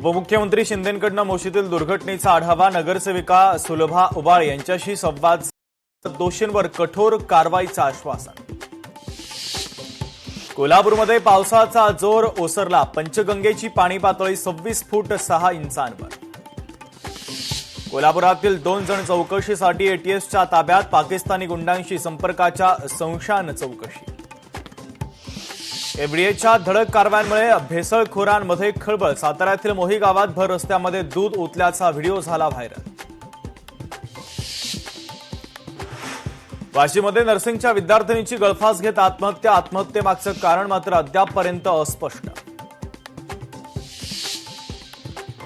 उपमुख्यमंत्री शिंदेंकडून मोशीतील दुर्घटनेचा आढावा, नगरसेविका सुलभा उबाळे यांच्याशी संवाद, दोषींवर कठोर कारवाईचं आश्वासन. कोल्हापूरमध्ये पावसाचा जोर ओसरला, पंचगंगेची पाणी पातळी 26 फूट 6 इंचांवर. कोल्हापुरातील 2 जण चौकशीसाठी एटीएसच्या ताब्यात, पाकिस्तानी गुंडांशी संपर्काच्या संशयानं चौकशी. एफडीएच्या धडक कारवायांमुळे भेसळखोरांमध्ये खळबळ, साताऱ्यातील मोही गावात भर रस्त्यामध्ये दूध ओतल्याचा व्हिडिओ झाला व्हायरल. वाशीमध्ये नर्सिंगच्या विद्यार्थिनीची गळफास घेत आत्महत्या, आत्महत्येमागचं कारण मात्र अद्यापपर्यंत अस्पष्ट.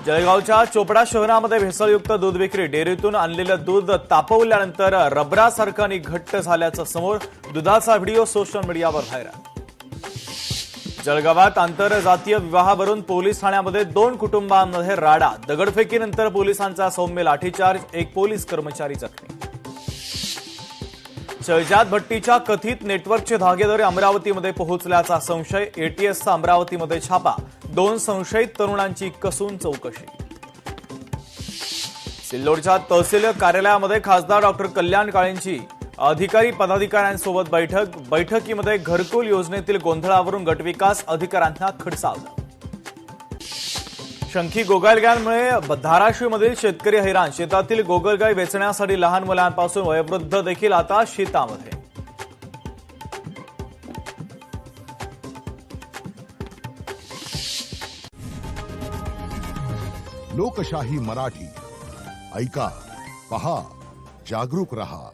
जळगावच्या चोपडा शहरामध्ये भेसळयुक्त दूध विक्री, डेअरीतून आणलेलं दूध तापवल्यानंतर रबरासारखं घट्ट झाल्याचं समोर, दुधाचा व्हिडिओ सोशल मीडियावर व्हायरल. जळगावात आंतरजातीय विवाहावरून पोलीस ठाण्यामध्ये 2 कुटुंबांमध्ये राडा, दगडफेकीनंतर पोलिसांचा सौम्य लाठीचार्ज, 1 पोलीस कर्मचारी जखमी. शहजाद भट्टीच्या कथित नेटवर्कचे धागेदोरे अमरावतीमध्ये पोहोचल्याचा संशय, एटीएसचा अमरावतीमध्ये छापा, 2 संशयित तरुणांची कसून चौकशी. सिल्लोडच्या तहसील कार्यालयामध्ये खासदार डॉक्टर कल्याण काळेंची अधिकारी पदाधिकाऱ्यांसोबत बैठक, बैठकीमध्ये घरकुल योजनेतील गोंधळावरून गटविकास अधिकाऱ्यांना खडसावलं. शंखी गोगलगायमुळे धाराशिवमधील शेतकरी हैराण, शेतातील गोगलगाय वेचण्यासाठी लहान मुलांपासून वयोवृद्ध देखील आता शेतामध्ये. लोकशाही मराठी ऐका, पहा, जागरूक रहा.